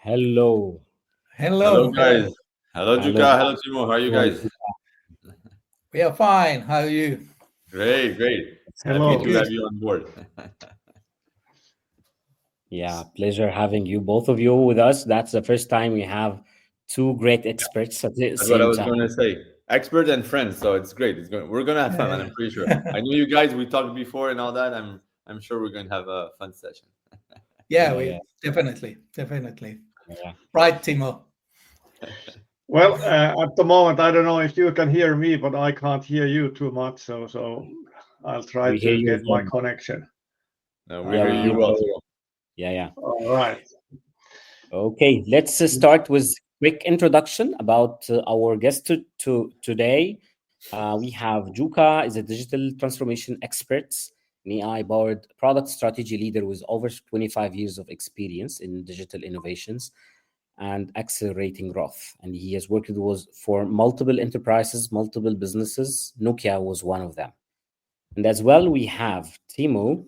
Hello. Hello, guys. Hello, Jukka. Hello, Timo. How are you guys? We are fine. How are you? Great. Hello. Happy to have you on board. Yeah, pleasure having you, both of you, with us. That's the first time we have two great experts at the That's same what I was time. going to say. Expert and friends, so it's great. We're going to have fun, and I'm pretty sure. I know you guys. We talked before and all that. I'm sure we're going to have a fun session. Yeah, definitely. Yeah. Right, Timo. Well, at the moment, I don't know if you can hear me, but I can't hear you too much. So I'll try to get my connection. No, we hear you well. Yeah. All right. Okay, let's start with quick introduction about our guest today. We have Jukka, is a digital transformation expert, an AI-powered product strategy leader with over 25 years of experience in digital innovations and accelerating growth. And he has worked for multiple enterprises, multiple businesses. Nokia was one of them. And as well, we have Timo,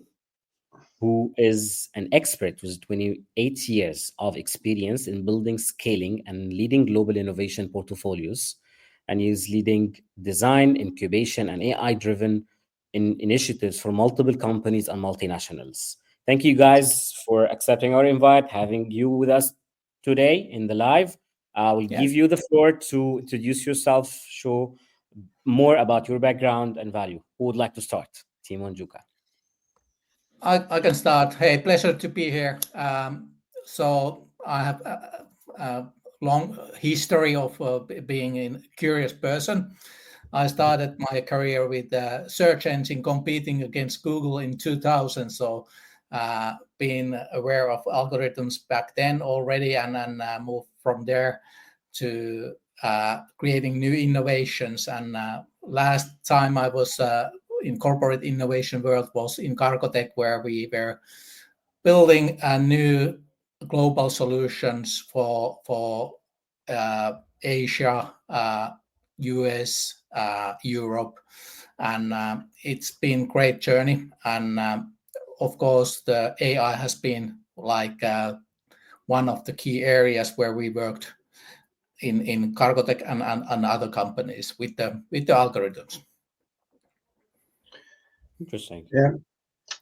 who is an expert with 28 years of experience in building, scaling, and leading global innovation portfolios. And he is leading design, incubation, and AI-driven initiatives for multiple companies and multinationals. Thank you guys for accepting our invite, having you with us today in the live. I will give you the floor to introduce yourself, show more about your background and value. Who would like to start? Timo and Jukka. I can start. Hey, pleasure to be here. So I have a long history of being a curious person. I started my career with a search engine competing against Google in 2000. So being aware of algorithms back then already, and then moved from there to creating new innovations. And last time I was in corporate innovation world was in Cargotec, where we were building a new global solutions for Asia, US, Europe, and it's been great journey. And of course, the AI has been like one of the key areas where we worked in Cargotec and other companies with the algorithms. Interesting. Yeah.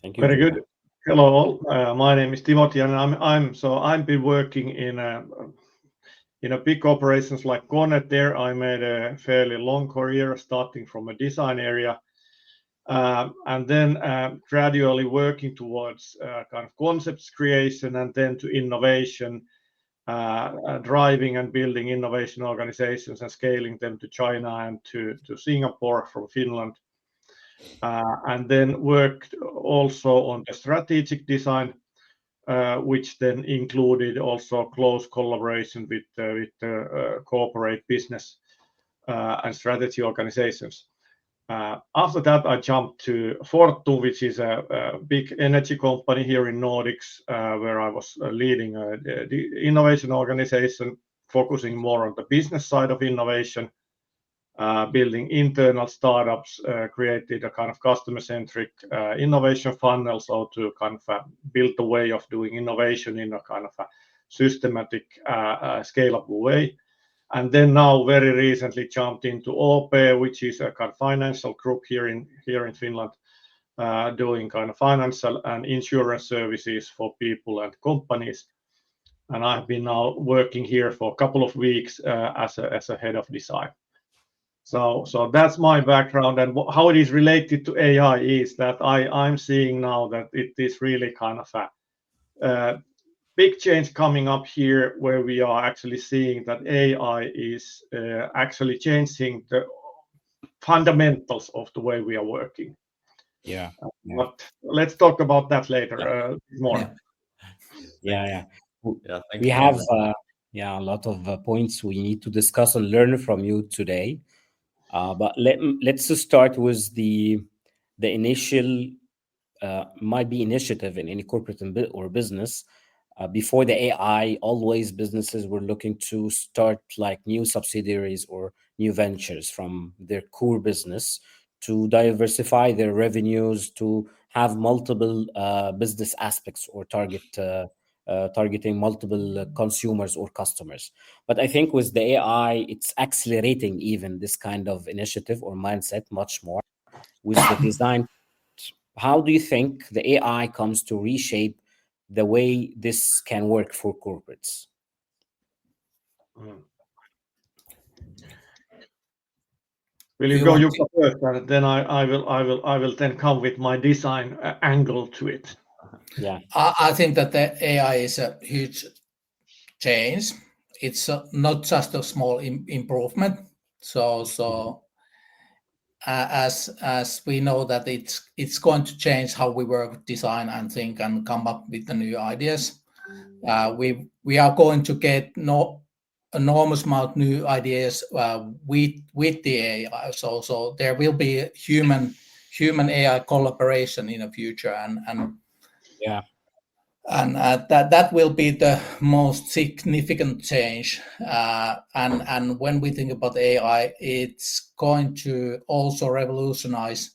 Thank you. Very good. Hello all. My name is Timo, and I've been working in big corporations like Konet. There I made a fairly long career, starting from a design area, and then gradually working towards kind of concepts creation, and then to innovation, driving and building innovation organizations and scaling them to China and to Singapore from Finland. And then worked also on the strategic design, which then included also close collaboration with the corporate business and strategy organizations. After that, I jumped to Fortum, which is a big energy company here in Nordics, where I was leading the innovation organization, focusing more on the business side of innovation, building internal startups, created a kind of customer-centric innovation funnel, so to kind of build the way of doing innovation in a kind of a systematic, scalable way. and then now very recently jumped into OP, which is a kind of financial group here in Finland, doing kind of financial and insurance services for people and companies. And I've been now working here for a couple of weeks as a head of design. So that's my background, and how it is related to AI is that I'm seeing now that it is really kind of a big change coming up here, where we are actually seeing that AI is actually changing the fundamentals of the way we are working. Yeah. But let's talk about that later more. Yeah. Thank We you. have a lot of points we need to discuss and learn from you today. But let's just start with the initial might be initiative in any corporate or business. Before the AI, always businesses were looking to start like new subsidiaries or new ventures from their core business to diversify their revenues, to have multiple business aspects or targeting multiple consumers or customers. But I think with the AI, it's accelerating even this kind of initiative or mindset much more with the design. How do you think the AI comes to reshape the way this can work for corporates? Will you go, Jukka, first, and then I will then come with my design angle to it. Yeah, I think that the AI is a huge change. It's not just a small improvement. So as we know that it's going to change how we work, design, and think, and come up with the new ideas. We are going to get enormous amount of new ideas with the AI. So there will be human AI collaboration in the future, and yeah, and that will be the most significant change. And when we think about AI, it's going to also revolutionize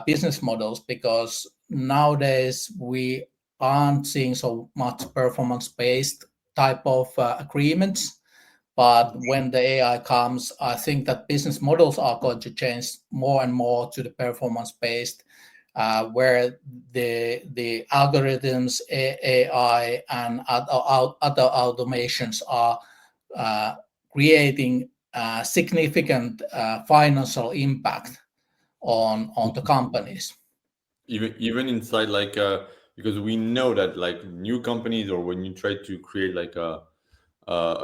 business models, because nowadays we aren't seeing so much performance-based type of agreements. But when the AI comes, I think that business models are going to change more and more to the performance-based, where the algorithms, AI, and other automations are creating significant financial impact on the companies. Even inside because we know that like new companies, or when you try to create like a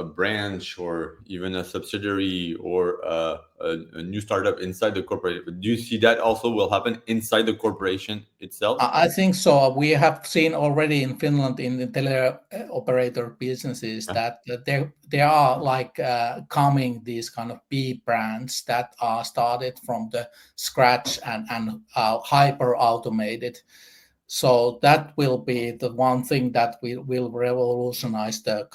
branch or even a subsidiary or a new startup inside the corporation, do you see that also will happen inside the corporation itself? I think so. We have seen already in Finland in the teleoperator businesses that there are like coming these kind of B brands that are started from the scratch and hyper automated. So that will be the one thing that will revolutionize the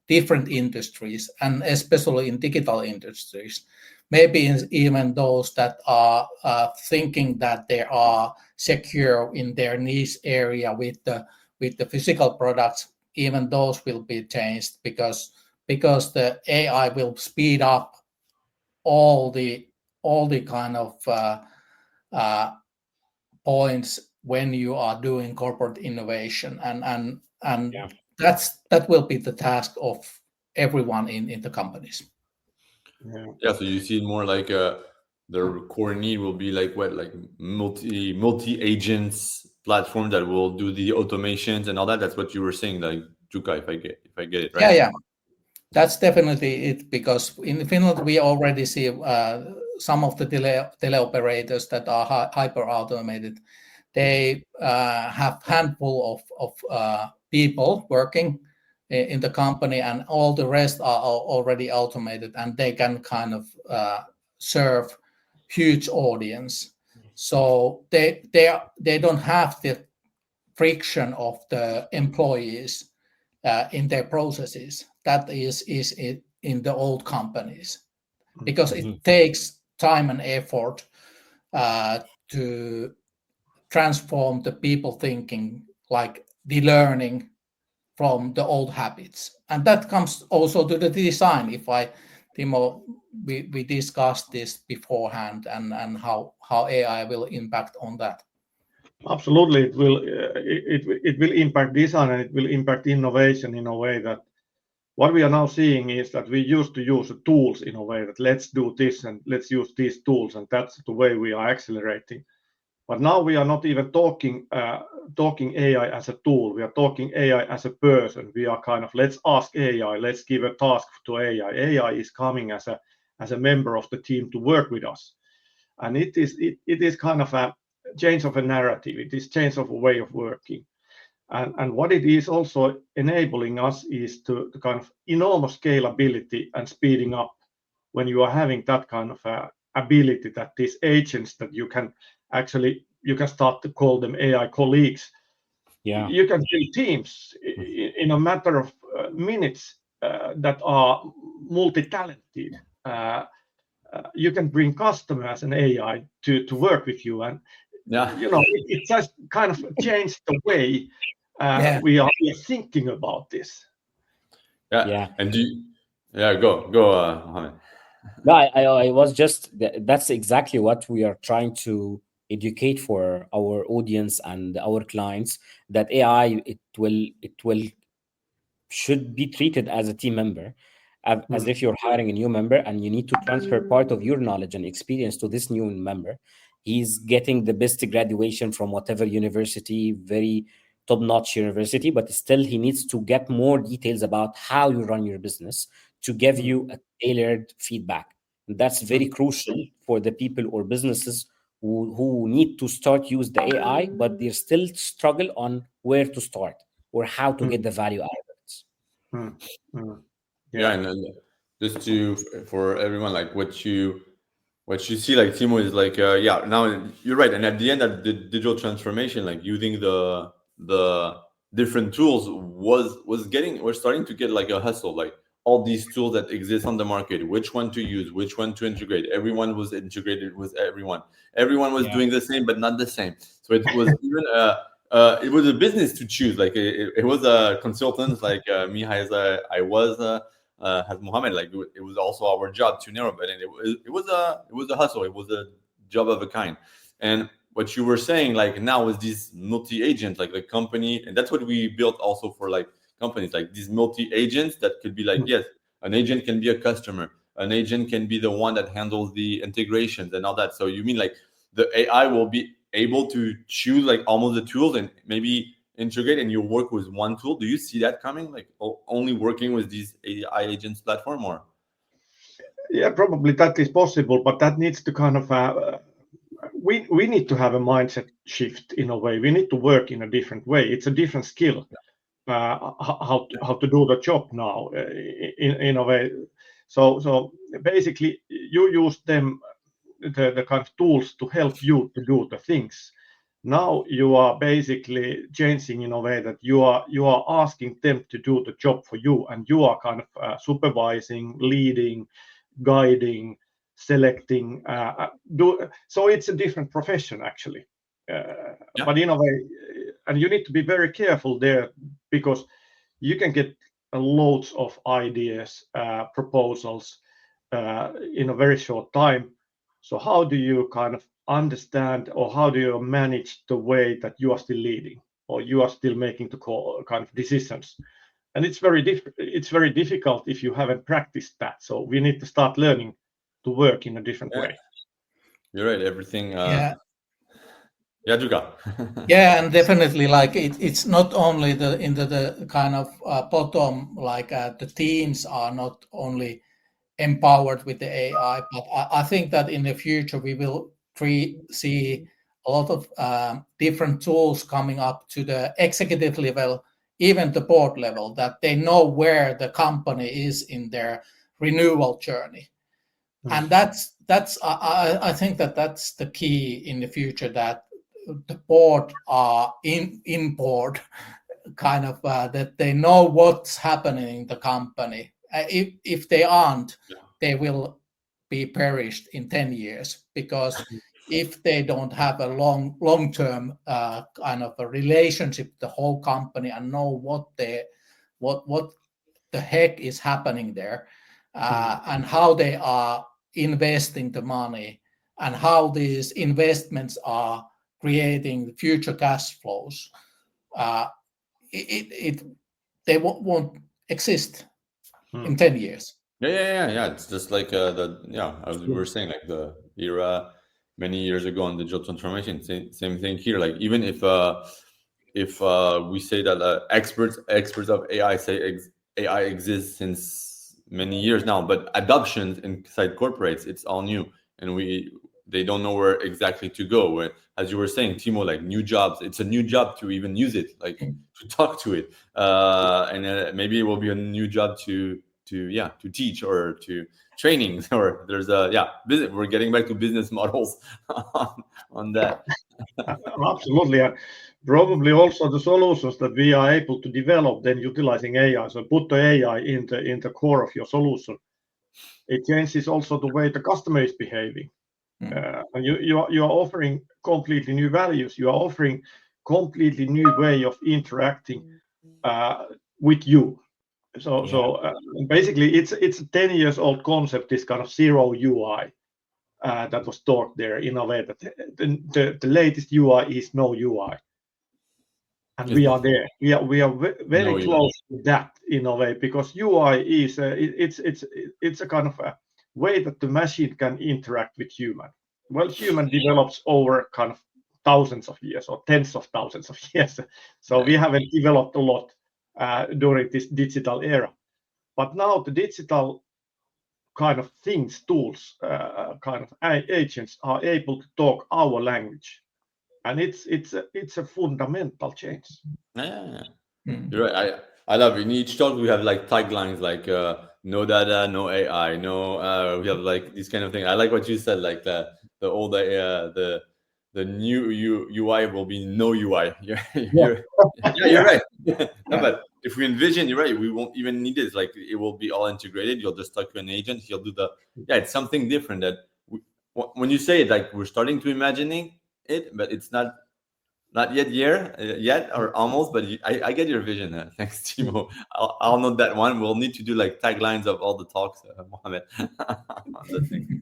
different industries, and especially in digital industries. Maybe even those that are thinking that they are secure in their niche area with the physical products, even those will be changed, because the AI will speed up all the kind of points when you are doing corporate innovation, and that will be the task of everyone in the companies. So you see more like the core need will be like multi agents platform that will do the automations and all that. That's what you were saying, like Jukka, if I get it right. Yeah, that's definitely it, because in Finland we already see some of the teleoperators that are hyper automated. They have handful of people working in the company, and all the rest are already automated, and they can kind of serve huge audience. So they don't have the friction of the employees in their processes that is in the old companies, because it takes time and effort to transform the people thinking, like the learning from the old habits. And that comes also to the design. Timo, we discussed this beforehand, and how AI will impact on that. Absolutely, it will impact design, and it will impact innovation in a way that what we are now seeing is that we used to use tools in a way that let's do this and let's use these tools, and that's the way we are accelerating. But now we are not even talking AI as a tool. We are talking AI as a person. We are kind of, let's ask AI, let's give a task to AI. AI is coming as a member of the team to work with us, and it is kind of a change of a narrative. It is change of a way of working, and what it is also enabling us is to kind of enormous scalability and speeding up when you are having that kind of ability that these agents that you can start to call them AI colleagues. Yeah. You can build teams in a matter of minutes that are multi-talented. You can bring customers and AI to work with you, and it just kind of changed the way we are thinking about this. Yeah. And go, Mohamed. No, I was just, that's exactly what we are trying to educate for our audience and our clients, that AI, it will should be treated as a team member, as if you're hiring a new member, and you need to transfer part of your knowledge and experience to this new member. He's getting the best graduation from whatever university, very top-notch university, but still he needs to get more details about how you run your business to give you a tailored feedback. And that's very crucial for the people or businesses who need to start use the AI, but they still struggle on where to start or how to get the value out of it. Yeah, and just for everyone, like what you see, like Timo is like, now you're right. And at the end of the digital transformation, like using the different tools we're starting to get like a hustle, like all these tools that exist on the market, which one to use, which one to integrate. Everyone was integrated with everyone. Everyone was doing the same, but not the same. So it was even it was a business to choose. Like it was a consultant, like me as I was as Mohamed. Like it was also our job to narrow, but it was a hustle. It was a job of a kind. And what you were saying, like now is these multi-agent, like the company, and that's what we built also for like companies, like these multi-agents that could be like, yes, an agent can be a customer, an agent can be the one that handles the integrations and all that. So you mean like the AI will be able to choose like almost the tools and maybe integrate, and you work with one tool? Do you see that coming, like only working with these AI agents platform? Or yeah, probably that is possible, but that needs to kind of we need to have a mindset shift in a way. We need to work in a different way. It's a different skill how to do the job now in a way. So basically you use them, the kind of tools to help you to do the things. Now you are basically changing in a way that you are asking them to do the job for you, and you are kind of supervising, leading, guiding, selecting. So it's a different profession actually. But in a way, and you need to be very careful there, because you can get loads of ideas, proposals in a very short time. So how do you kind of understand, or how do you manage the way that you are still leading, or you are still making the call kind of decisions? And it's very difficult if you haven't practiced that. So we need to start learning to work in a different way. You're right. Everything. Jukka. Yeah, and definitely, like it's not only the kind of bottom, like the teams are not only empowered with the AI, but I think that in the future we will see a lot of different tools coming up to the executive level, even the board level, that they know where the company is in their renewal journey. And that's I think that's the key in the future, that the board are in board kind of that they know what's happening in the company. If they aren't, they will be perished in 10 years, because if they don't have a long-term kind of a relationship with the whole company and know what what the heck is happening there, and how they are investing the money, and how these investments are creating future cash flows. They won't exist in 10 years. Yeah. It's just like as we were saying, like the era many years ago on digital transformation. Same thing here. Like even if we say that experts of AI say AI exists since many years now, but adoption inside corporates, it's all new, and they don't know where exactly to go. As you were saying, Timo, like new jobs, it's a new job to even use it, like to talk to it, and maybe it will be a new job to teach or to trainings, or there's business. We're getting back to business models on that. Absolutely. Probably also the solutions that we are able to develop then utilizing AI. So put the AI in the core of your solution. It changes also the way the customer is behaving. And you are offering completely new values. You are offering completely new way of interacting with you. So basically, it's a 10 years old concept. This kind of zero UI that was talked there in a way that the latest UI is no UI, and we are there. We are very close to that in a way, because UI is it's a kind of a way that the machine can interact with human. Well, human develops over kind of thousands of years or tens of thousands of years. So we haven't developed a lot during this digital era. But now the digital kind of things, tools, kind of agents are able to talk our language. And it's a fundamental change. Yeah. You're right. I love it. In each talk we have like taglines like no data, no AI, no we have like these kind of things. I like what you said, like the new UI will be no UI. You're right. No, but if we envision, you're right, we won't even need it. Like it will be all integrated. You'll just talk to an agent. He'll do it's something different that when you say it, like we're starting to imagining it, but it's not yet or almost, but I get your vision. Thanks, Timo. I'll note that one. We'll need to do like taglines of all the talks, Mohamed. On the thing.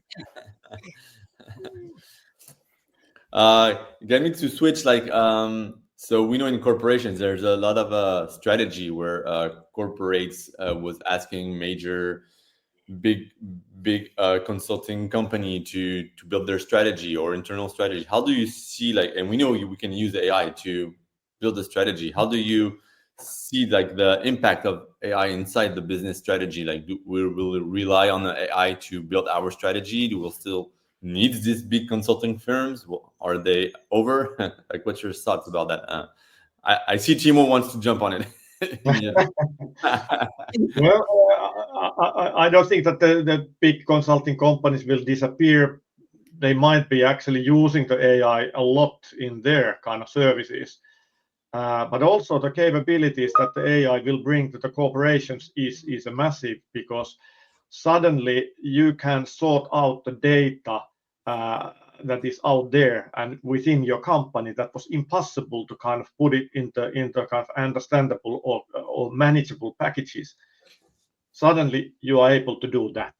Get me to switch like so we know in corporations there's a lot of strategy where corporates was asking major big consulting company to build their strategy or internal strategy. How do you see like, and we know we can use AI to build a strategy. How do you see like the impact of AI inside the business strategy? Like will we rely on the AI to build our strategy? Do we still need these big consulting firms? Are they over? Like what's your thoughts about that? I see Timo wants to jump on it. Well, I don't think that the big consulting companies will disappear. They might be actually using the AI a lot in their kind of services. But also the capabilities that the AI will bring to the corporations is a massive, because suddenly you can sort out the data that is out there and within your company that was impossible to kind of put it into kind of understandable or manageable packages. Suddenly you are able to do that.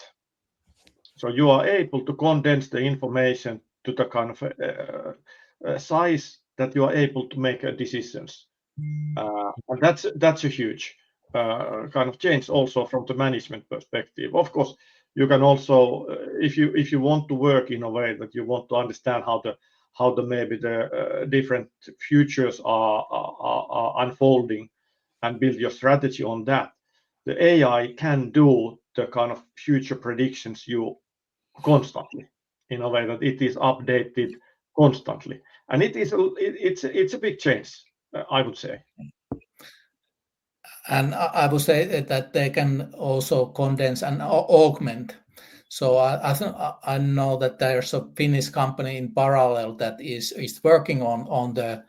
So you are able to condense the information to the kind of size that you are able to make decisions. And that's a huge kind of change also from the management perspective. Of course, you can also, if you want to work in a way that you want to understand how the maybe the different futures are unfolding and build your strategy on that, the AI can do the kind of future predictions you constantly in a way that it is updated constantly, and it's a big change, I would say. And I would say that they can also condense and augment. So I know that there's a Finnish company in parallel that is working on the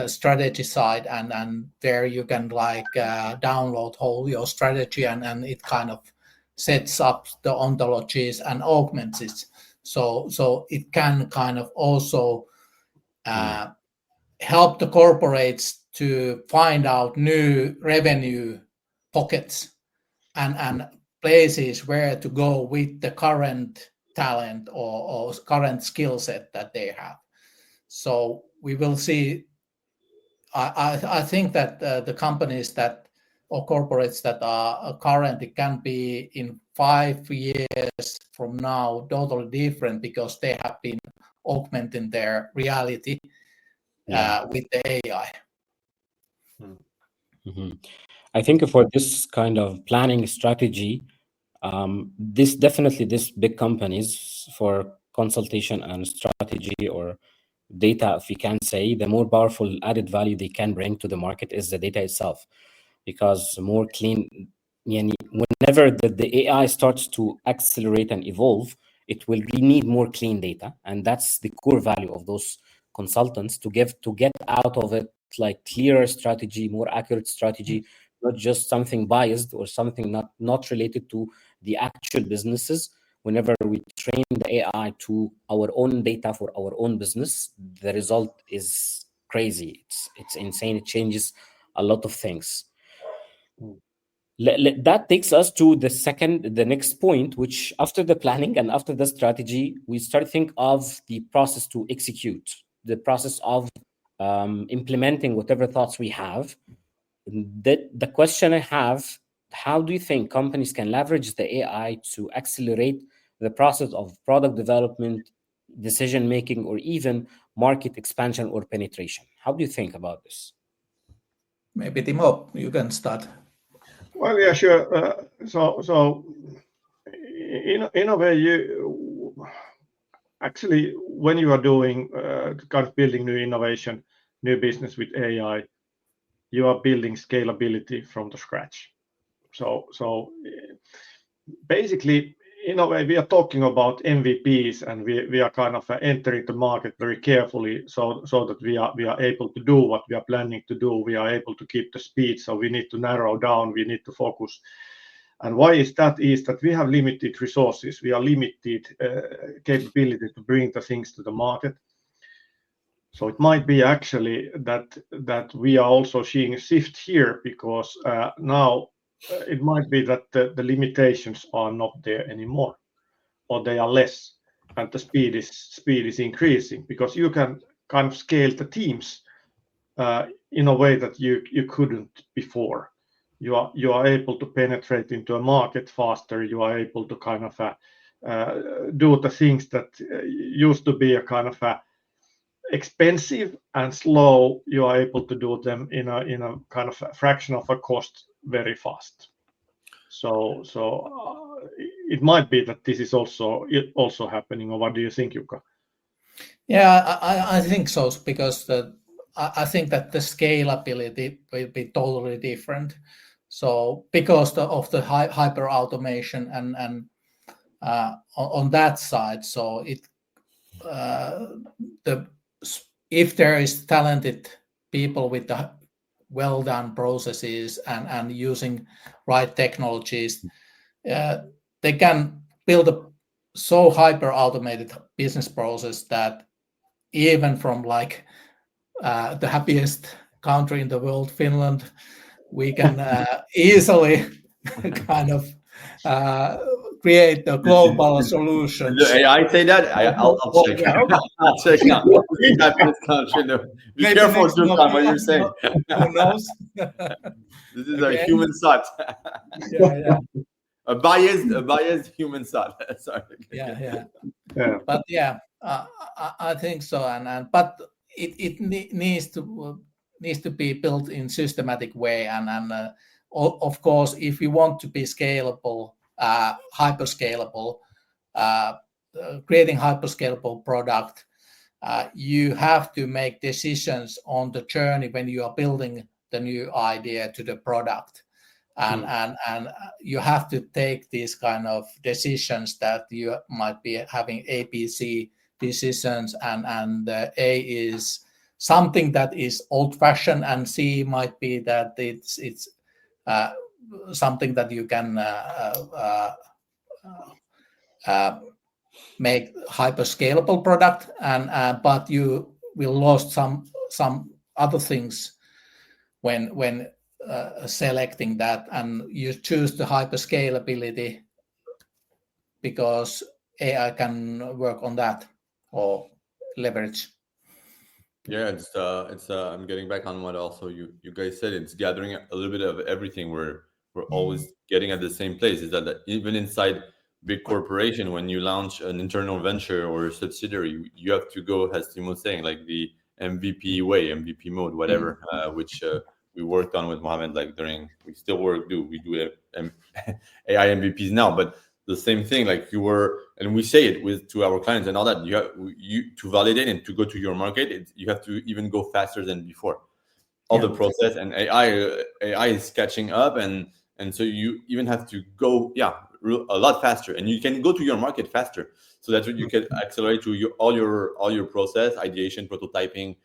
strategy side, and there you can like download whole your strategy, and it kind of sets up the ontologies and augments it. So it can kind of also help the corporates to find out new revenue pockets and places where to go with the current talent or current skill set that they have. So we will see. I think that the companies that or corporates that are currently can be in 5 years from now totally different because they have been augmenting their reality with the AI. Mm-hmm. I think for this kind of planning strategy, this big companies for consultation and strategy or data, if we can say, the more powerful added value they can bring to the market is the data itself, because more clean. Whenever the AI starts to accelerate and evolve, it will need more clean data, and that's the core value of those consultants to get out of it like clearer strategy, more accurate strategy, not just something biased or something not related to the actual businesses. Whenever we train the AI to our own data for our own business, the result is crazy. It's insane. It changes a lot of things. That takes us to the next point, which after the planning and after the strategy, we start to think of the process to execute, the process of implementing whatever thoughts we have. The question I have, how do you think companies can leverage the AI to accelerate the process of product development, decision making, or even market expansion or penetration? How do you think about this? Maybe Timo, you can start. Well, yeah, sure. So in a way, you actually, when you are doing kind of building new innovation, new business with AI, you are building scalability from the scratch. So basically, in a way, we are talking about MVPs, and we are kind of entering the market very carefully, so that we are able to do what we are planning to do. We are able to keep the speed. So we need to narrow down. We need to focus. And why is that? Is that we have limited resources. We are limited capability to bring the things to the market. So it might be actually that we are also seeing a shift here, because now it might be that the limitations are not there anymore, or they are less, and the speed is increasing, because you can kind of scale the teams in a way that you couldn't before. You are able to penetrate into a market faster. You are able to kind of do the things that used to be a kind of expensive and slow. You are able to do them in a kind of a fraction of a cost very fast. So it might be that this is also happening. Or what do you think, Jukka? Yeah, I think so, because I think that the scalability will be totally different. So because of the hyper automation and on that side, so if there is talented people with the well done processes and using right technologies, they can build a so hyper automated business process that even from like the happiest country in the world, Finland, we can easily kind of create a global solution. The AI say that? I'll check. I'll check out. Be careful, Jukka, what you're saying. Who knows? This is a human thought. Yeah. A biased human thought. Sorry. Yeah. But yeah, I think so, but it needs to be built in systematic way, and of course, if you want to be scalable, hyper scalable, creating hyper scalable product, you have to make decisions on the journey when you are building the new idea to the product. And you have to take these kind of decisions that you might be having ABC decisions, and A is something that is old-fashioned, and C might be that it's something that you can make hyper scalable product, but you will lose some other things when selecting that, and you choose the hyperscalability because AI can work on that or leverage. Yeah, it's I'm getting back on what also you guys said. It's gathering a little bit of everything. We're always getting at the same place. Is that even inside big corporation, when you launch an internal venture or a subsidiary, you have to go, as Timo was saying, like the MVP way, MVP mode, whatever, which we worked on with Mohamed. Like we still do AI MVPs now, but the same thing, like you were, and we say it to our clients and all that. You to validate and to go to your market, you have to even go faster than before. All the process and AI is catching up, and so you even have to go a lot faster, and you can go to your market faster. So that's what you can accelerate to all your process, ideation, prototyping,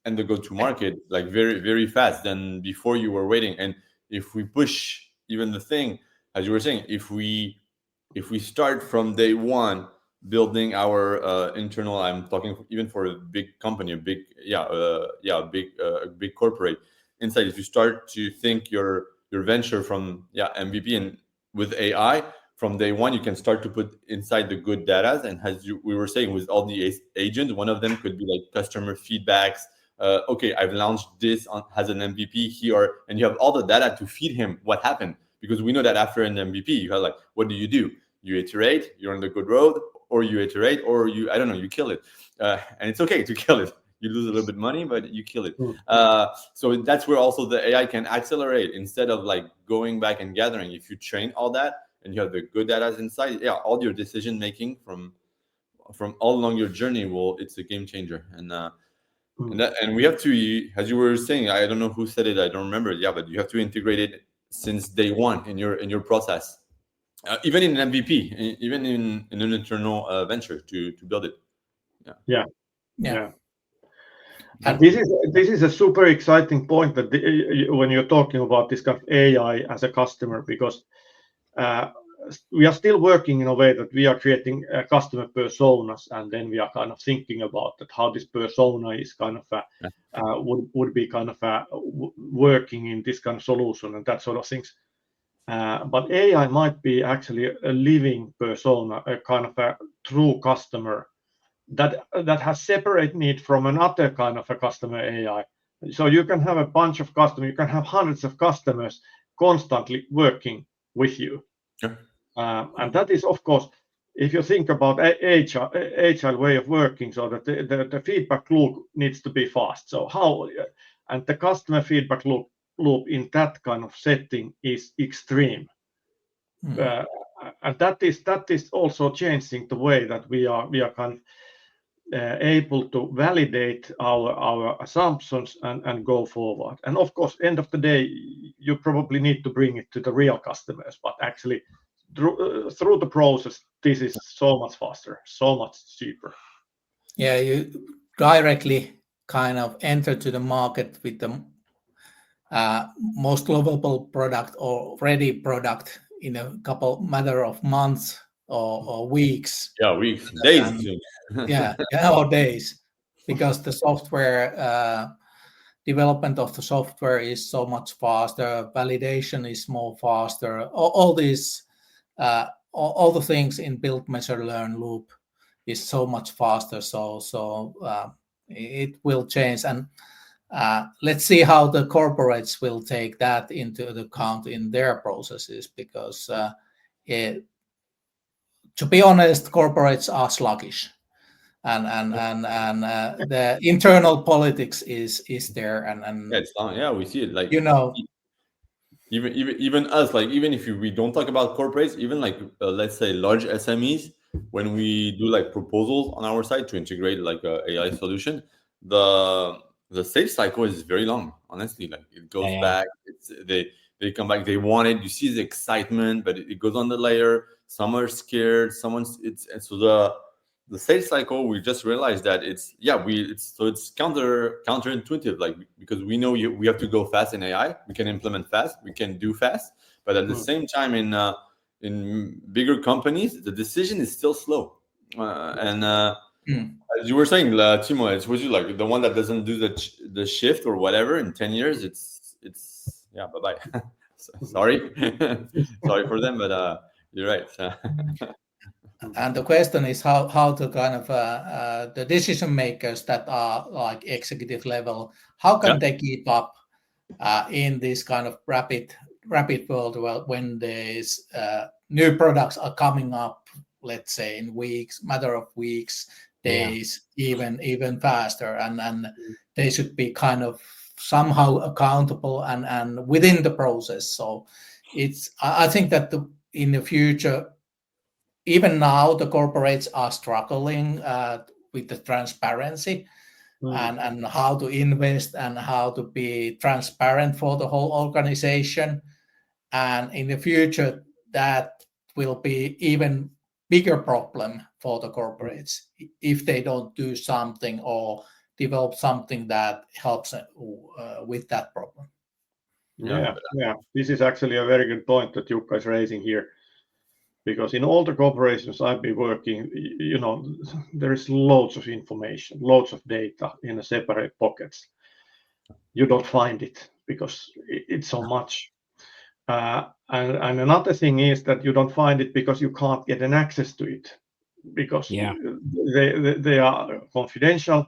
and the go to market like very very fast than before you were waiting. And if we push even the thing, as you were saying, if we start from day one building our internal, I'm talking even for a big company, a big big corporate inside. If you start to think your venture from MVP, and with AI from day one, you can start to put inside the good data. And as we were saying, with all the agents, one of them could be like customer feedbacks. Okay, I've launched this as an MVP here, and you have all the data to feed him what happened. Because we know that after an MVP, you have like, what do? You iterate, you're on the good road, or you iterate, or you kill it. And it's okay to kill it. You lose a little bit of money, but you kill it. So that's where also the AI can accelerate instead of like going back and gathering. If you train all that and you have the good data inside, all your decision making from all along your journey it's a game changer. And we have to, as you were saying, I don't know who said it, I don't remember. Yeah, but you have to integrate it since day one in your process, even in an MVP, even in an internal venture to build it. Yeah. And this is a super exciting point that when you're talking about this kind of AI as a customer, because we are still working in a way that we are creating customer personas, and then we are kind of thinking about that how this persona is kind of would be kind of working in this kind of solution and that sort of things. But AI might be actually a living persona, a kind of a true customer that has separate need from another kind of a customer AI. So you can have a bunch of customers, you can have hundreds of customers constantly working with you. And that is, of course, if you think about agile way of working, so that the feedback loop needs to be fast. So and the customer feedback loop in that kind of setting is extreme. And that is also changing the way that we are kind of able to validate our assumptions and go forward. And of course, end of the day, you probably need to bring it to the real customers, but actually through the process, this is so much faster, so much cheaper. Yeah, you directly kind of enter to the market with the most lovable product or ready product in a matter of months or weeks. Yeah, weeks, days. Or days, because the software development of the software is so much faster. Validation is more faster. All these, all the things in build, measure, learn loop is so much faster. So it will change, and let's see how the corporates will take that into account in their processes, because to be honest, corporates are sluggish, and the internal politics is there, and we see it, like even us, like even if we don't talk about corporates, even like let's say large SMEs, when we do like proposals on our side to integrate like a AI solution, the sales cycle is very long, honestly. Like it goes back, they come back, they want it, you see the excitement, but it goes on the layer. Some are scared, so the sales cycle, we just realized that it's counterintuitive, like, because we know we have to go fast in AI, we can implement fast, we can do fast, but at the same time in bigger companies, the decision is still slow. As you were saying, Timo, it was you like the one that doesn't do the shift or whatever in 10 years. It's yeah, bye-bye. Sorry. Sorry for them, but you're right. And the question is how to kind of the decision makers that are like executive level, how can they keep up in this kind of rapid world when there's new products are coming up, let's say in matter of weeks, days, even faster, and they should be kind of somehow accountable and within the process. So I think that in the future, even now, the corporates are struggling with the transparency and how to invest and how to be transparent for the whole organization. And in the future, that will be even bigger problem for the corporates if they don't do something or develop something that helps with that problem. Yeah. This is actually a very good point that Jukka is raising here. Because in all the corporations I've been working, there is loads of information, loads of data in a separate pockets. You don't find it because it's so much. And another thing is that you don't find it because you can't get an access to it because they are confidential.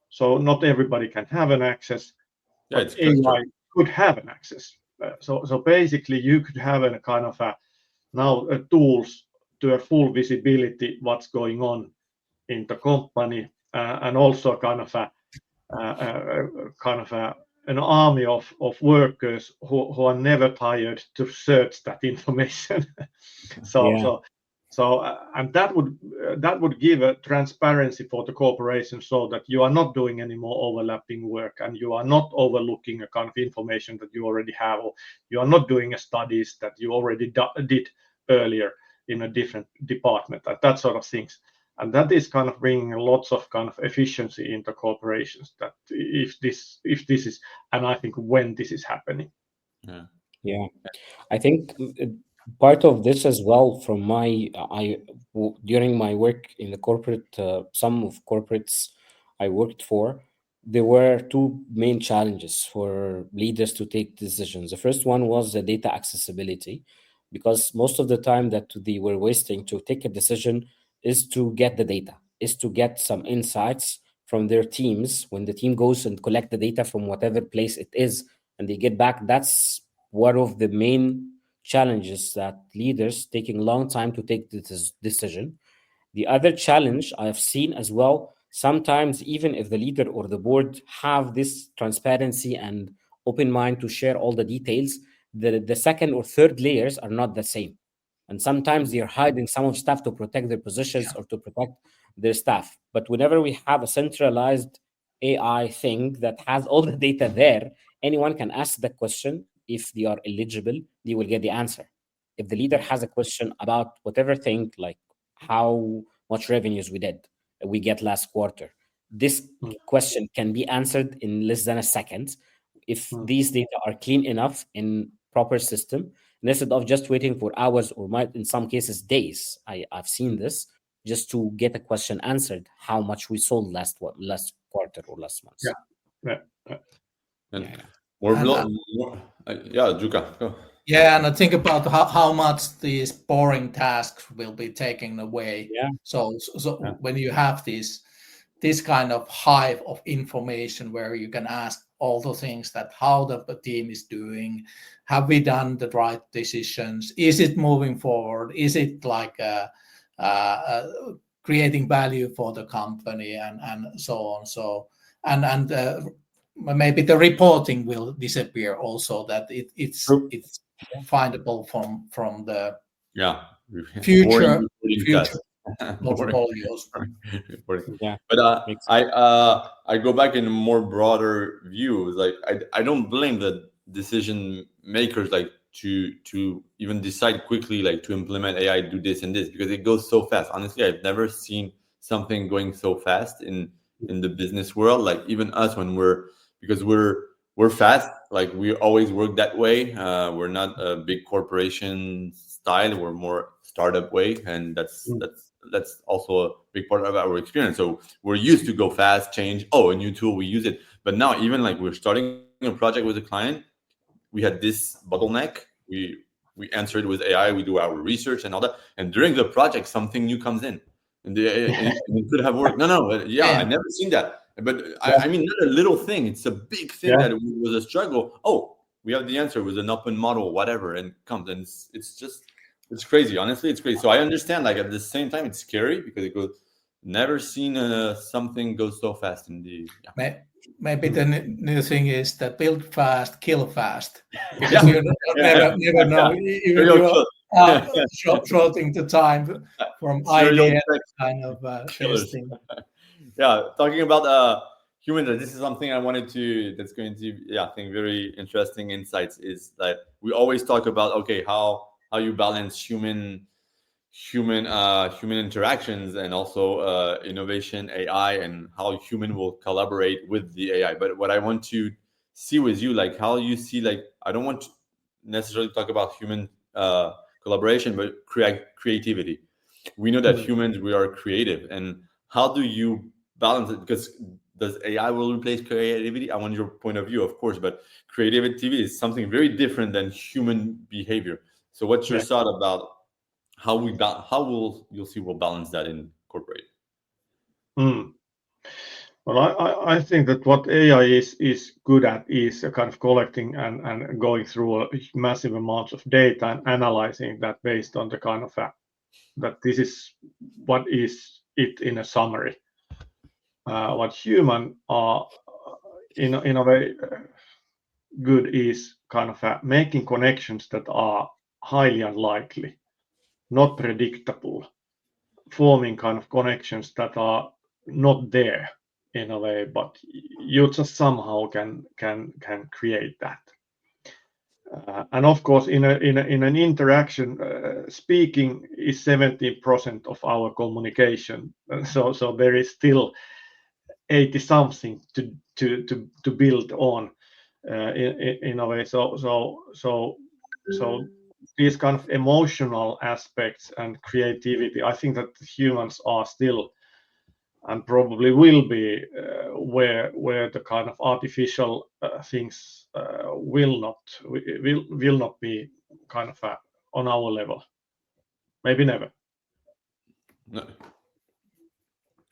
So not everybody can have an access. Yeah, but AI could have an access. So basically you could have a kind of tools to a full visibility what's going on in the company, and also kind of an army of workers who are never tired to search that information. And that would give a transparency for the corporation, so that you are not doing any more overlapping work and you are not overlooking a kind of information that you already have, or you are not doing studies that you already did earlier in a different department, and that sort of things. And that is kind of bringing lots of kind of efficiency into corporations, that if this is, and I think when this is happening. Yeah, I think part of this as well from during my work in the corporate, some of corporates I worked for, there were two main challenges for leaders to take decisions. The first one was the data accessibility, because most of the time that they were wasting to take a decision is to get the data, is to get some insights from their teams. When the team goes and collect the data from whatever place it is and they get back, that's one of the main challenges, that leaders taking a long time to take this decision. The other challenge I've seen as well, sometimes even if the leader or the board have this transparency and open mind to share all the details, the second or third layers are not the same. And sometimes they're hiding some of stuff to protect their positions or to protect their staff. But whenever we have a centralized AI thing that has all the data there, anyone can ask the question. If they are eligible, they will get the answer. If the leader has a question about whatever thing, like how much revenues we get last quarter, this question can be answered in less than a second if these data are clean enough in proper system, instead of just waiting for hours or in some cases days. I've seen this just to get a question answered, how much we sold last quarter or last month. Jukka, go. Yeah, and I think about how much these boring tasks will be taken away. So when you have this kind of hive of information where you can ask all the things, that how the team is doing, have we done the right decisions, is it moving forward, is it like creating value for the company, and so on. So and maybe the reporting will disappear also, that it's findable from the future portfolios. But I go back in a more broader view. Like I don't blame the decision makers, like to even decide quickly, like to implement AI, do this and this, because it goes so fast. Honestly, I've never seen something going so fast in the business world. Like even us, when we're fast, like we always work that way. We're not a big corporation style, we're more startup way, and that's also a big part of our experience. So we're used to go fast, change, a new tool, we use it. But now even like we're starting a project with a client, we had this bottleneck. We answer it with AI. We do our research and all that. And during the project, something new comes in, and it could have worked. I never seen that. But I mean, not a little thing. It's a big thing that was a struggle. Oh, we have the answer with an open model, whatever, and comes, and it's crazy. Honestly, it's crazy. So I understand. Like at the same time, it's scary because it goes. Never seen something go so fast in the. Yeah. Maybe the new thing is that build fast, kill fast, because you never know. Even you are shorting the time from idea kind of testing. Yeah, talking about humans. This is something I wanted to. That's going to I think very interesting insights is that we always talk about how you balance human interactions and also innovation, AI, and how human will collaborate with the AI. But what I want to see with you, like how you see, like I don't want to necessarily talk about human collaboration, but creativity. We know that humans, we are creative, and how do you balance it? Because does AI will replace creativity? I want your point of view, of course, but creativity is something very different than human behavior. So what's your thought about we'll balance that in corporate? Well, I think that what AI is good at is kind of collecting and going through a massive amounts of data and analyzing that based on the kind of that this is what is it in a summary. What human are in a way good is kind of making connections that are highly unlikely, not predictable, forming kind of connections that are not there in a way, but you just somehow can create that. And of course, in an interaction, speaking is 70% of our communication. So there is still 80 something to build on in a way. So these kind of emotional aspects and creativity, I think that humans are still and probably will be where the kind of artificial things will not be kind of on our level. Maybe never. No.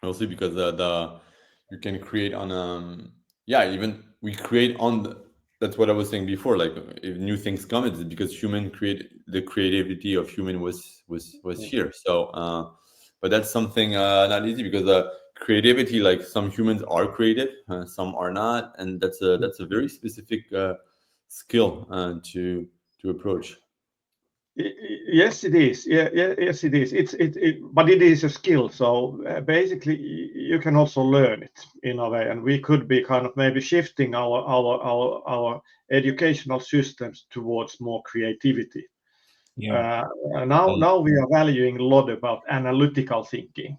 Mostly because you can create on even we create on that's what I was saying before. Like if new things come, it's because the creativity of human was here. So, but that's something not easy because creativity, like some humans are creative, some are not, and that's a very specific skill to approach. Yes, it is. Yes, it is. But it is a skill. So basically, you can also learn it in a way, and we could be kind of maybe shifting our educational systems towards more creativity. Now we are valuing a lot about analytical thinking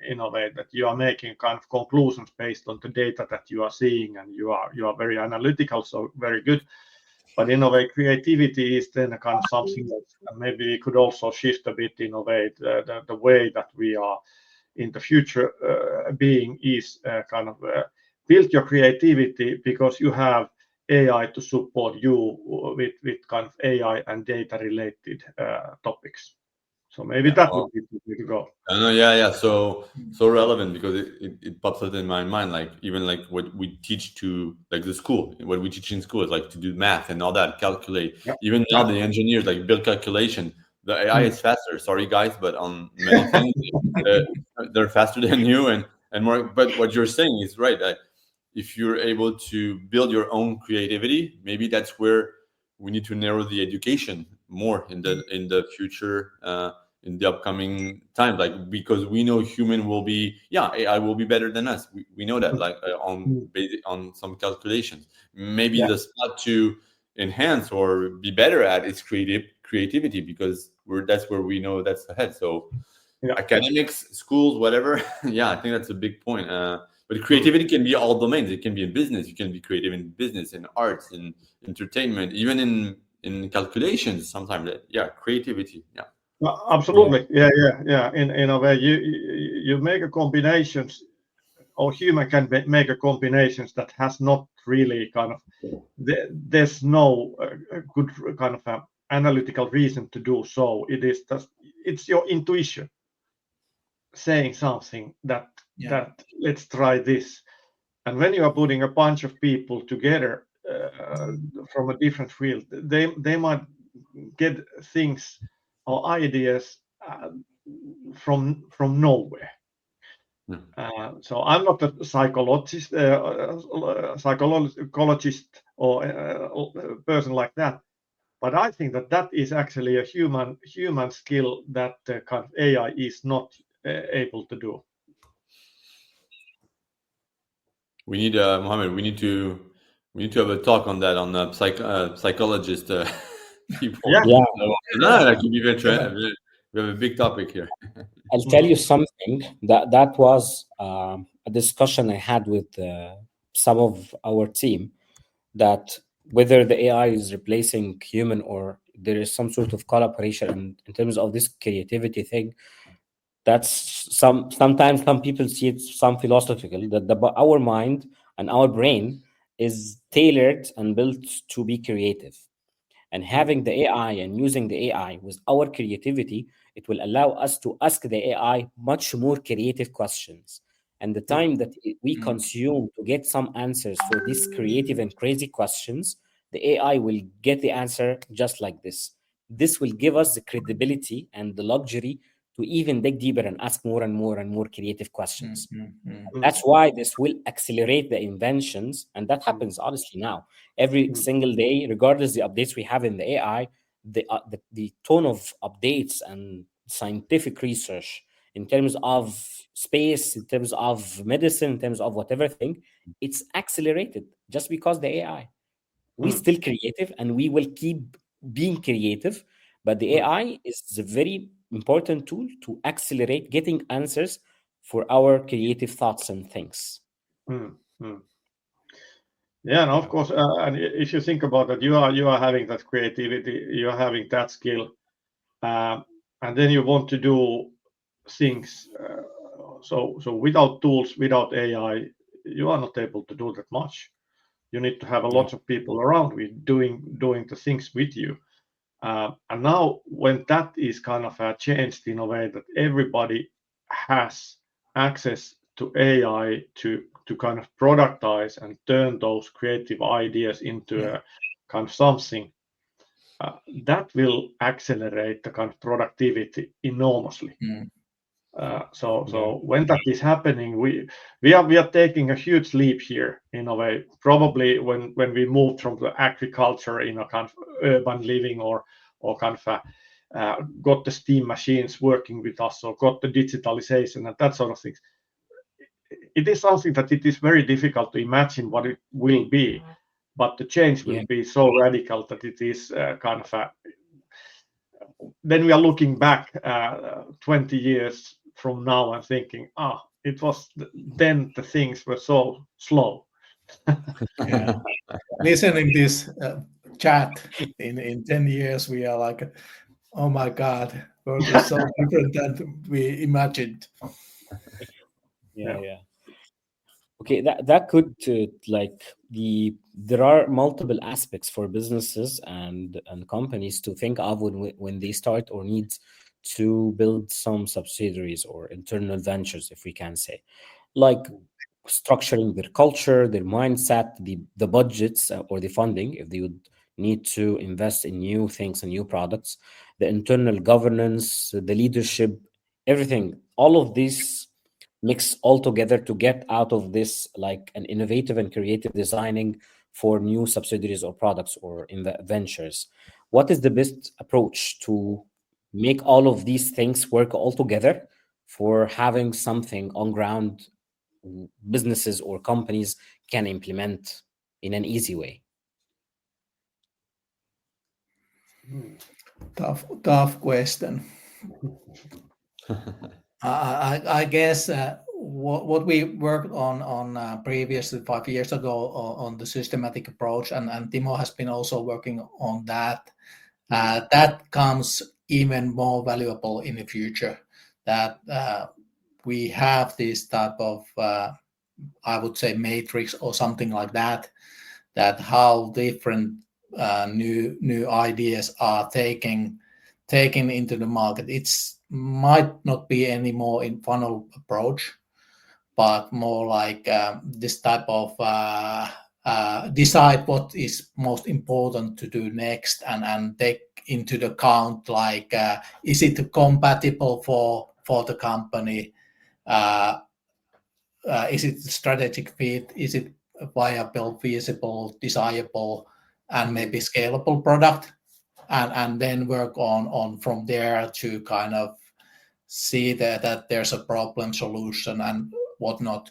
in a way that you are making kind of conclusions based on the data that you are seeing, and you are very analytical, so very good. But in a way, creativity is then a kind of something that maybe we could also shift a bit in a way. The way that we are in the future being is kind of build your creativity because you have AI to support you with kind of AI and data related topics. So maybe that would be the way to go. So relevant because it pops up in my mind, like even like what we teach to like the school, what we teach in school is like to do math and all that, calculate. Even now the engineers like build calculation. The AI is faster. Sorry guys, but on many things they're faster than you and more. But what you're saying is right. If you're able to build your own creativity, maybe that's where we need to narrow the education more in the future, in the upcoming time, like because we know human will be AI will be better than us. We know that like on some calculations. Maybe the spot to enhance or be better at is creativity because that's where we know that's ahead. So academics, schools, whatever. I think that's a big point. But creativity can be all domains. It can be in business. You can be creative in business, in arts, in entertainment, even in calculations. Sometimes, creativity. Absolutely. In a way, you make a combinations or human can make a combinations that has not really kind of there's no good kind of analytical reason to do so. It's your intuition saying something that let's try this. And when you are putting a bunch of people together from a different field, they might get things or ideas from nowhere. So I'm not a psychologist or a person like that, but I think that is actually a human skill that kind of AI is not able to do. We need Mohamed. We need to have a talk on that on the psychologist people. Yeah. That could be very. We have a big topic here. I'll tell you something that was a discussion I had with some of our team, that whether the AI is replacing human or there is some sort of collaboration in terms of this creativity thing. That's sometimes some people see it some philosophical, that our mind and our brain is tailored and built to be creative. And having the AI and using the AI with our creativity, it will allow us to ask the AI much more creative questions. And the time that we consume to get some answers for these creative and crazy questions, the AI will get the answer just like this. This will give us the credibility and the luxury to even dig deeper and ask more and more and more creative questions. That's why this will accelerate the inventions. And that happens honestly now. Every single day, regardless the updates we have in the AI, the tone of updates and scientific research in terms of space, in terms of medicine, in terms of whatever thing, it's accelerated just because the AI. We're still creative and we will keep being creative, but the AI is a very important tool to accelerate getting answers for our creative thoughts and things. Yeah, and of course, and if you think about that, you are having that creativity, you are having that skill, and then you want to do things. So without tools, without AI, you are not able to do that much. You need to have a lot of people around with doing the things with you. And now, when that is kind of changed in a way that everybody has access to AI to kind of productize and turn those creative ideas into a kind of something that will accelerate the kind of productivity enormously. So when that is happening, we are taking a huge leap here in a way. Probably when we moved from the agriculture in a kind of urban living or kind of got the steam machines working with us or got the digitalization and that sort of things. It is something that it is very difficult to imagine what it will be, but the change will be so radical that it is kind of then we are looking back 20 years from now and thinking, it was then the things were so slow. Listening this chat in 10 years, we are like, oh my God, world is so different than we imagined. Yeah. Okay, that could there are multiple aspects for businesses and companies to think of when they start or need to build some subsidiaries or internal ventures, if we can say, like structuring their culture, their mindset, the budgets or the funding, if they would need to invest in new things and new products, the internal governance, the leadership, everything, all of these mix all together to get out of this like an innovative and creative designing for new subsidiaries or products or in the ventures. What is the best approach to make all of these things work all together for having something on ground businesses or companies can implement in an easy way? Tough question. I guess what we worked on previously 5 years ago on the systematic approach, and Timo has been also working on that. That comes even more valuable in the future. That we have this type of I would say matrix or something like that. That how different new ideas are taken into the market. It's might not be any more in funnel approach, but more like this type of decide what is most important to do next, and take into the account like is it compatible for the company, is it strategic fit, is it viable, feasible, desirable, and maybe scalable product, and then work on from there to kind of see that there's a problem solution and whatnot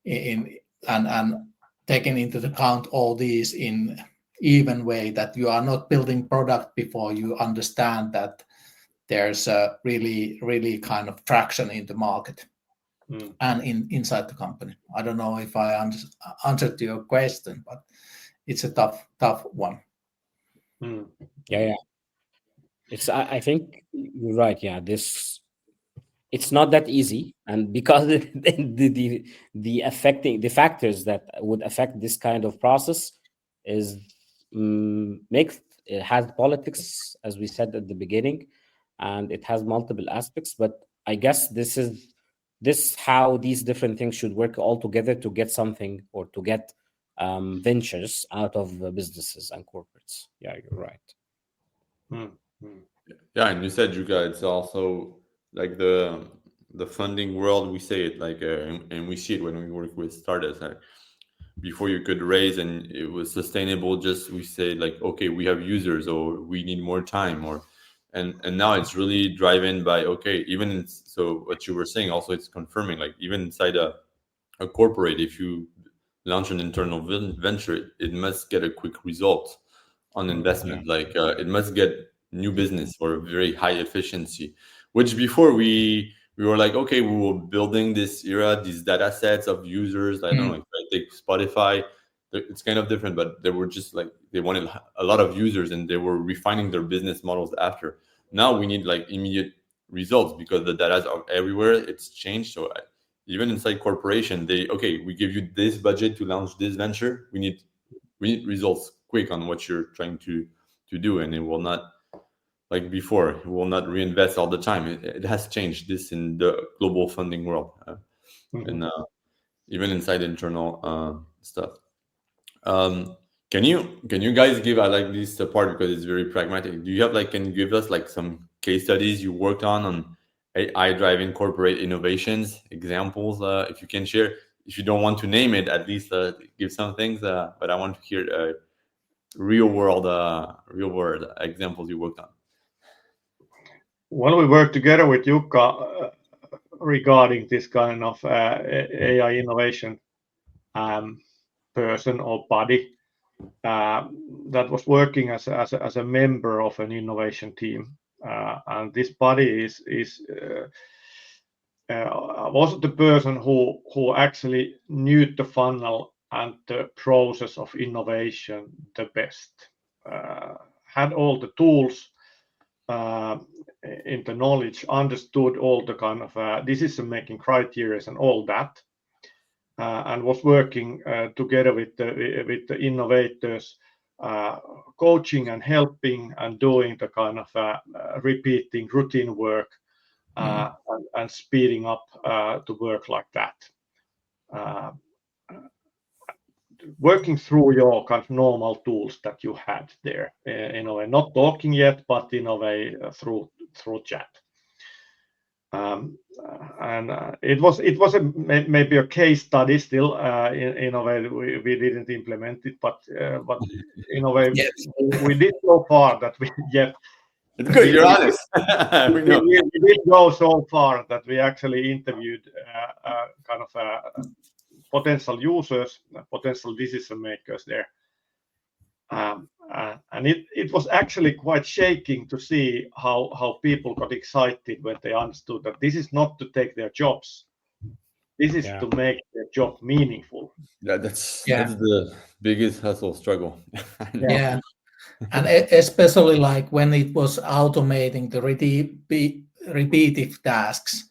and taking into account all these in even way, that you are not building product before you understand that there's a really kind of traction in the market and inside the company. I don't know if I answered your question, but it's a tough one. Yeah. It's I think you're right. Yeah, it's not that easy, and because the factors that would affect this kind of process is it has politics, as we said at the beginning, and it has multiple aspects. But I guess this is how these different things should work all together to get something, or to get ventures out of businesses and corporates. Yeah, you're right. Yeah, and you said, Jukka, it's also like the funding world. We say it like, and we see it when we work with startups. Like, before you could raise and it was sustainable, just we say like, okay, we have users, or we need more time, or and now it's really driven by, okay, so what you were saying also, it's confirming, like even inside a corporate, if you launch an internal venture, it must get a quick result on investment. Like it must get new business or very high efficiency, which before we were like, okay, we were building this era, these data sets of users. I don't know, if I take Spotify, it's kind of different, but they were just like, they wanted a lot of users and they were refining their business models after. Now we need like immediate results because the data are everywhere. It's changed. So even inside corporation, we give you this budget to launch this venture. We need results quick on what you're trying to do, and it will not, like before, it will not reinvest all the time. It has changed this in the global funding world, and even inside internal stuff. Can you guys give, I like this part because it's very pragmatic. Do you have can you give us like some case studies you worked on AI driving corporate innovations, examples, if you can share? If you don't want to name it, at least give some things. But I want to hear real world examples you worked on. Well, we worked together with Jukka regarding this kind of AI innovation person or body that was working as a member of an innovation team, and this body was the person who actually knew the funnel and the process of innovation the best, had all the tools in the knowledge, understood all the kind of decision making criteria and all that, and was working together with the innovators, coaching and helping and doing the kind of repeating routine work and speeding up to work like that. Working through your kind of normal tools that you had there, in a way, not talking yet, but in a way through chat. And it was maybe a case study still. In a way, we didn't implement it, but in a way, yes. we did so far that we yet. It's good. You're honest. we did go so far that we actually interviewed kind of potential users, potential decision makers there. And it was actually quite shaking to see how people got excited when they understood that this is not to take their jobs. This is to make their job meaningful. Yeah, that's the biggest hustle struggle. Yeah. And especially like when it was automating the repetitive tasks,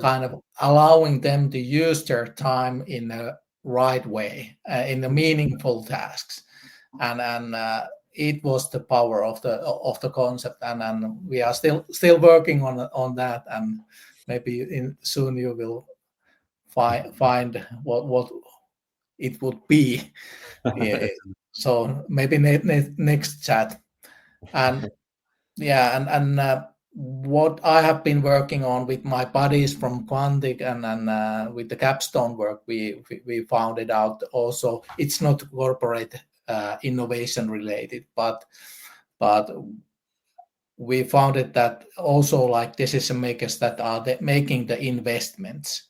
kind of allowing them to use their time in a right way, in the meaningful tasks, and it was the power of the concept, and we are still working on that, and maybe soon you will find what it would be. Yeah, so maybe next chat. And yeah, and what I have been working on with my buddies from Quantic and with the capstone work, we found it out also. It's not corporate innovation related, but we found it that also like decision makers that are making the investments,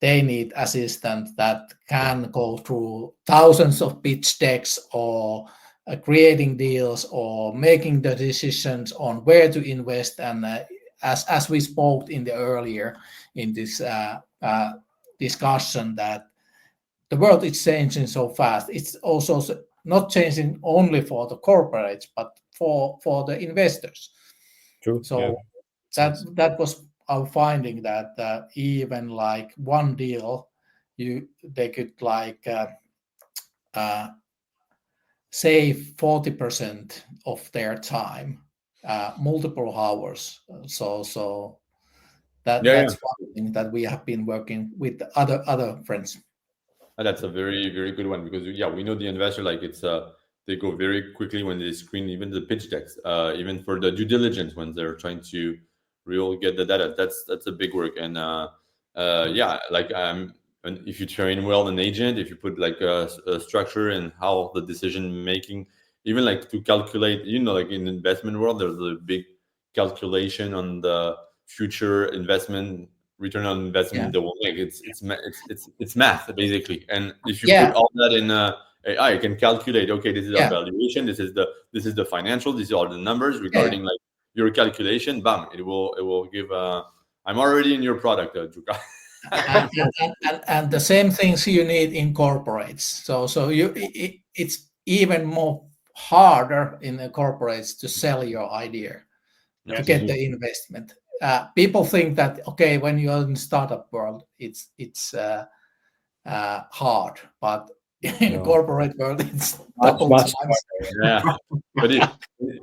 they need assistance that can go through thousands of pitch decks or creating deals or making the decisions on where to invest. And as we spoke in the earlier in this discussion, that the world is changing so fast. It's also not changing only for the corporates, but for the investors. True. So that was our finding, that even like one deal, they could like save 40% of their time, multiple hours. So that's one thing that we have been working with other friends. And that's a very, very good one, because we know the investor, like it's they go very quickly when they screen even the pitch decks, even for the due diligence when they're trying to really get the data. That's a big work. And like and if you train well an agent, if you put like a structure and how the decision making, even like to calculate, like in the investment world, there's a big calculation on the future investment return on investment that will make. It's math basically, and if you put all that in AI, you can calculate. Okay, this is our valuation. This is the financial. These are the numbers regarding like your calculation. Bam! It will give. I'm already in your product, Jukka. and the same things you need in corporates. So it's even more harder in the corporates to sell your idea, to get the investment. People think that when you're in startup world, it's hard, but in corporate world, it's much. But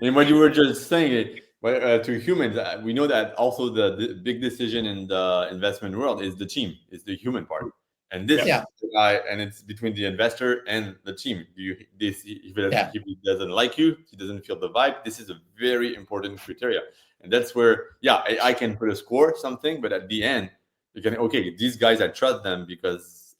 and what you were just saying, to humans, we know that also the big decision in the investment world is the team, is the human part, and this guy, and it's between the investor and the team. If he doesn't like you, he doesn't feel the vibe. This is a very important criteria. And that's where, I can put a score, something, but at the end, you can, these guys, I trust them because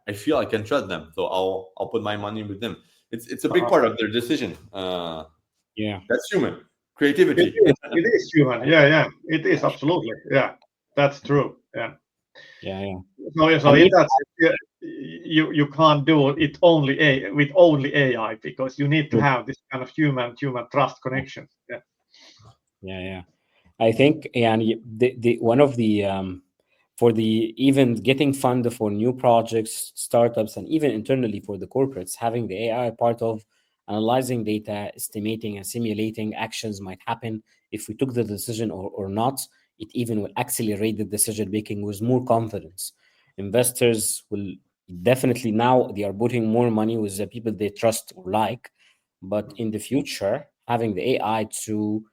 I feel I can trust them. So I'll put my money with them. It's a big part of their decision. That's human. Creativity. It is human. Yeah. It is absolutely. Yeah, that's true. Yeah. So in that sense, you can't do it with only AI, because you need to have this kind of human trust connection. I think, and the one of the for the even getting fund for new projects, startups, and even internally for the corporates, having the AI part of analyzing data, estimating and simulating actions might happen if we took the decision or not. It even will accelerate the decision making with more confidence. Investors will definitely, now they are putting more money with the people they trust or like, but in the future, having the AI to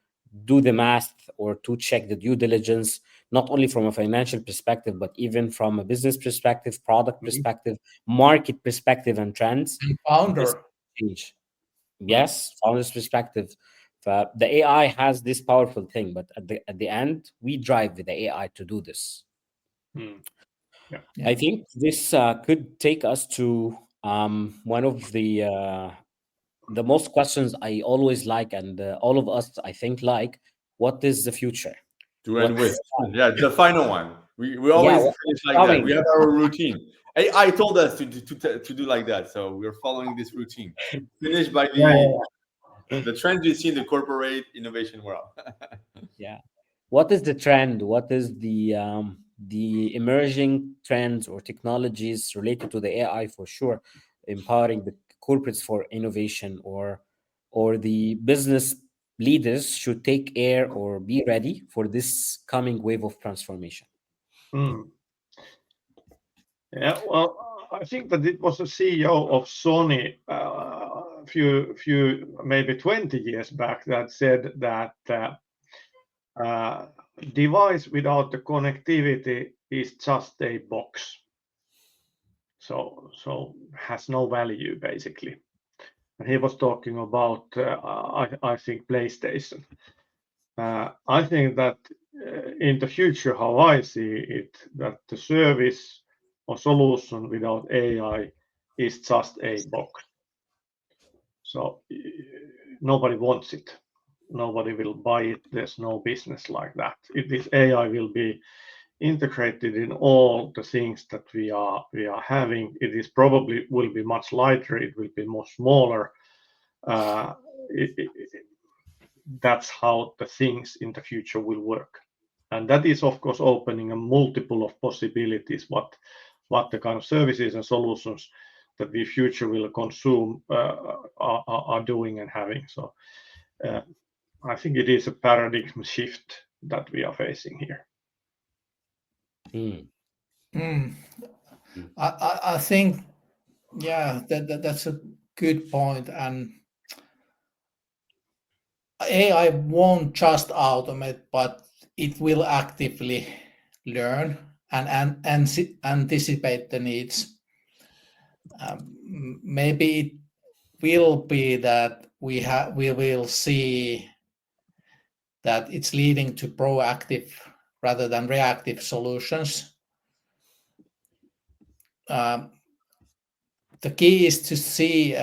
do the math or to check the due diligence, not only from a financial perspective, but even from a business perspective, product perspective, market perspective, and trends. And founder. Yes, founder's perspective. The AI has this powerful thing, but at the end, we drive with the AI to do this. I think this could take us to one of the most questions I always like, and all of us, I think, like, what is the future? To end with. The final one. We always finish like that. We have our routine. AI told us to do like that, so we're following this routine. Finish by the trends you see in the corporate innovation world. What is the trend? What is the emerging trends or technologies related to the AI, for sure, empowering the corporates for innovation, or the business leaders should take care or be ready for this coming wave of transformation? Yeah, well, I think that it was a CEO of Sony a few maybe 20 years back that said that device without the connectivity is just a box, so has no value basically. And he was talking about I think PlayStation. I think that in the future, how I see it, that the service or solution without AI is just a box. So nobody wants it. Nobody will buy it. There's no business like that. This AI will be integrated in all the things that we are having. It is probably will be much lighter. It will be much smaller. That's how the things in the future will work, and that is of course opening a multiple of possibilities what the kind of services and solutions that we future will consume are doing and having. So I think it is a paradigm shift that we are facing here. I think, yeah, that's a good point. And AI won't just automate, but it will actively learn and anticipate the needs. Maybe it will be that we will see that it's leading to proactive rather than reactive solutions. The key is to see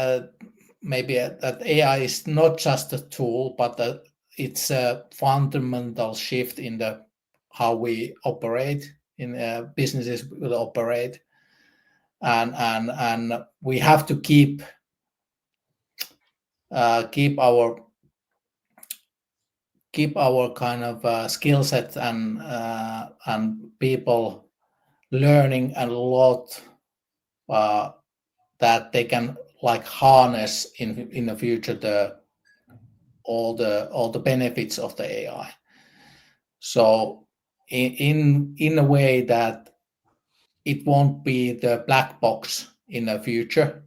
maybe that AI is not just a tool, but that it's a fundamental shift in the how we operate in businesses will operate, and we have to keep our kind of skill set and people learning a lot that they can like harness in the future all the benefits of the AI. So in a way that it won't be the black box in the future,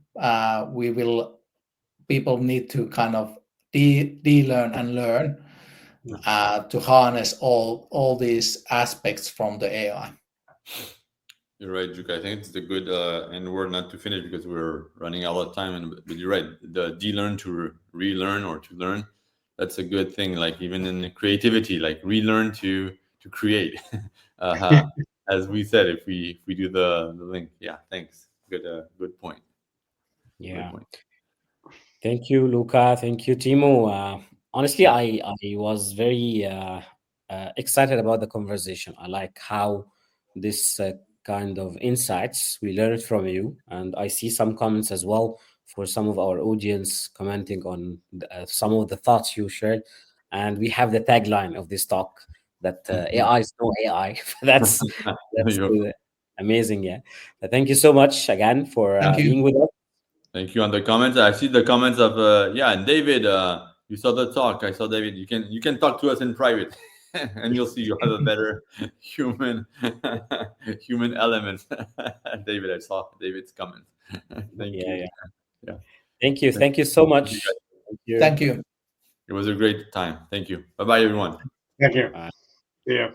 people need to kind of de-learn and learn to harness all these aspects from the AI. You're right, Jukka. I think it's a good end word not to finish because we're running out of time. But you're right. The de-learn to relearn or to learn, that's a good thing. Like even in creativity, like relearn to create. As we said, if we do the link. Yeah, thanks. Good point. Yeah. Good point. Thank you, Luca. Thank you, Timo. Honestly, I was very excited about the conversation. I like how this kind of insights we learned from you, and I see some comments as well for some of our audience commenting on some of the thoughts you shared. And we have the tagline of this talk that AI is no AI. that's amazing. Yeah. Thank you so much again for being with us. Thank you on the comments. I see the comments of and David. You saw the talk. I saw David. You can talk to us in private, and you'll see you have a better human element. David, I saw David's comments. Thank you. Yeah. Thank you. Thank you so much. Thank you. It was a great time. Thank you. Bye bye, everyone. Thank you. See you.